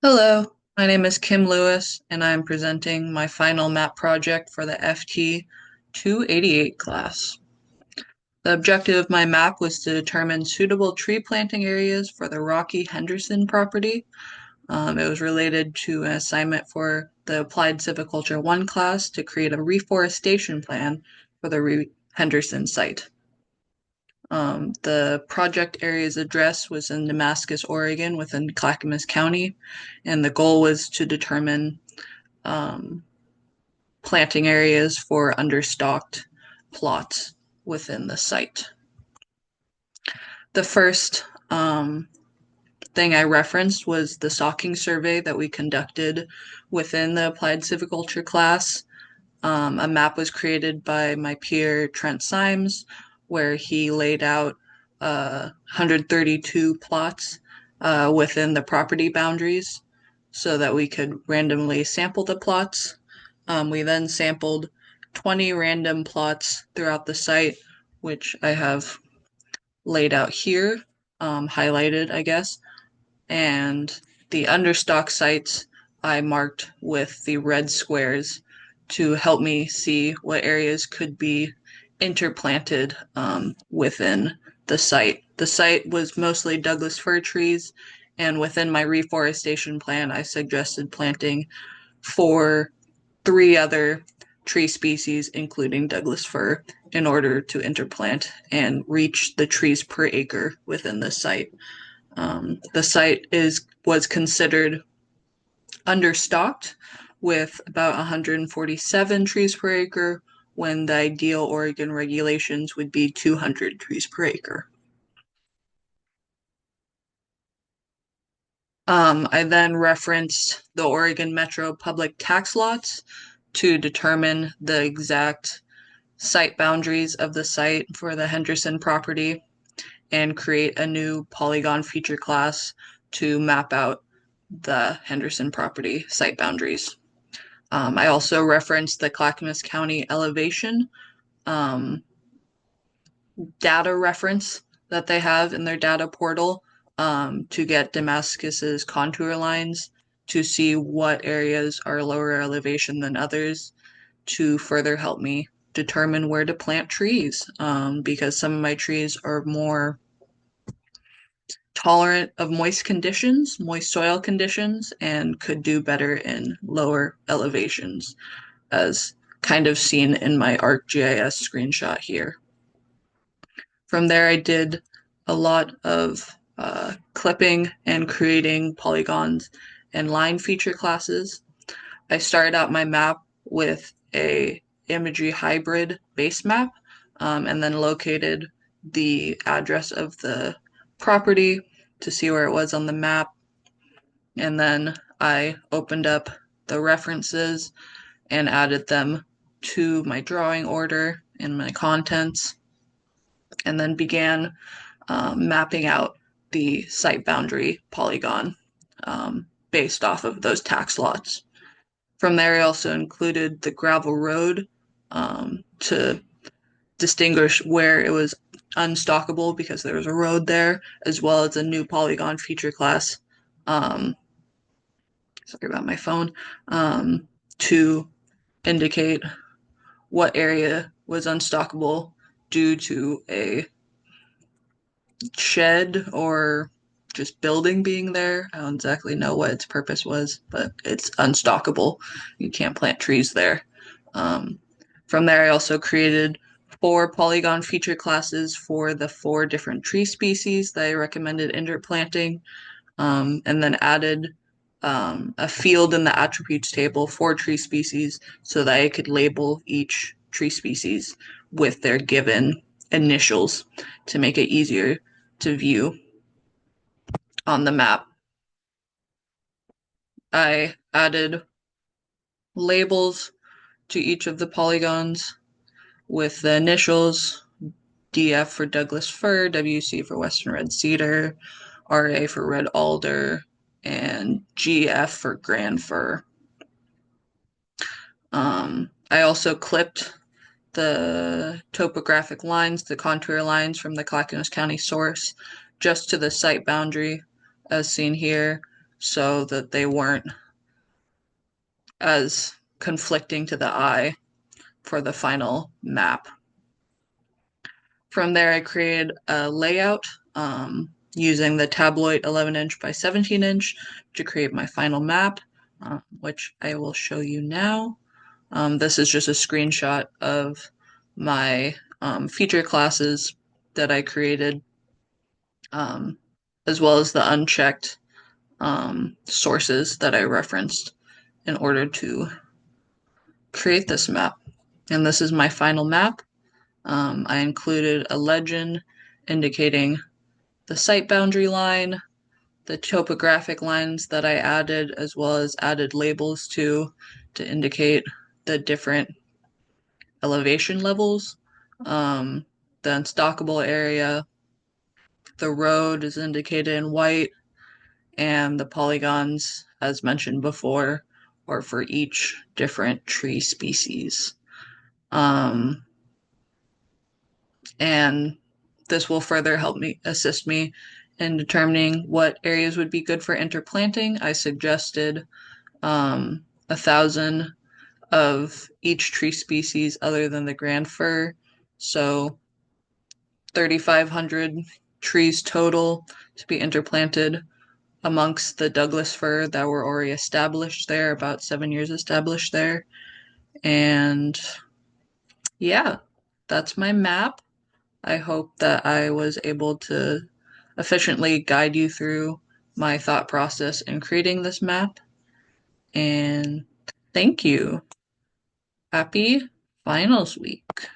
Hello, my name is Kim Lewis, and I'm presenting my final map project for the FT288 class. The objective of my map was to determine suitable tree planting areas for the Rocky Henderson property. It was related to an assignment for the Applied Civiculture 1 class to create a reforestation plan for the Henderson site. The project area's address was in Damascus, Oregon, within Clackamas County, and the goal was to determine um, planting areas for understocked plots within the site. The first thing I referenced was the stocking survey that we conducted within the Applied Civiculture class. A map was created by my peer Trent Symes, where he laid out 132 plots within the property boundaries so that we could randomly sample the plots. We then sampled 20 random plots throughout the site, which I have laid out here, highlighted, I guess. And the understock sites I marked with the red squares to help me see what areas could be interplanted within the site. The site was mostly Douglas fir trees, and within my reforestation plan, I suggested planting for 3 other tree species, including Douglas fir, in order to interplant and reach the trees per acre within the site. The site was considered understocked with about 147 trees per acre, when the ideal Oregon regulations would be 200 trees per acre. I then referenced the Oregon Metro public tax lots to determine the exact site boundaries of the site for the Henderson property and create a new polygon feature class to map out the Henderson property site boundaries. I also referenced the Clackamas County elevation um, data reference that they have in their data portal to get Damascus's contour lines to see what areas are lower elevation than others to further help me determine where to plant trees because some of my trees are more tolerant of moist soil conditions, and could do better in lower elevations, as kind of seen in my ArcGIS screenshot here. From there, I did a lot of clipping and creating polygons and line feature classes. I started out my map with a imagery hybrid base map, and then located the address of the property to see where it was on the map. And then I opened up the references and added them to my drawing order and my contents, and then began mapping out the site boundary polygon based off of those tax lots. From there, I also included the gravel road to distinguish where it was unstockable because there was a road there, as well as a new polygon feature class. Sorry about my phone. To indicate what area was unstockable due to a shed or just building being there. I don't exactly know what its purpose was, but it's unstockable. You can't plant trees there. Um, from there, I also created 4 polygon feature classes for the 4 different tree species that I recommended interplanting, and then added a field in the attributes table for tree species so that I could label each tree species with their given initials to make it easier to view on the map. I added labels to each of the polygons with the initials: DF for Douglas fir, WC for Western red cedar, RA for red alder, and GF for grand fir. I also clipped the topographic lines, the contour lines from the Clackamas County source, just to the site boundary, as seen here, so that they weren't as conflicting to the eye for the final map. From there, I created a layout using the tabloid 11-inch by 17-inch to create my final map, which I will show you now. This is just a screenshot of my feature classes that I created, um, as well as the unchecked sources that I referenced in order to create this map. And this is my final map. I included a legend indicating the site boundary line, the topographic lines that I added, as well as added labels to indicate the different elevation levels. The unstockable area, the road is indicated in white, and the polygons, as mentioned before, are for each different tree species. And this will further help me assist me in determining what areas would be good for interplanting. I suggested 1,000 of each tree species other than the grand fir, so 3,500 trees total to be interplanted amongst the Douglas fir that were already established there, about 7 years established there. And yeah, that's my map. I hope that I was able to efficiently guide you through my thought process in creating this map. And thank you. Happy finals week.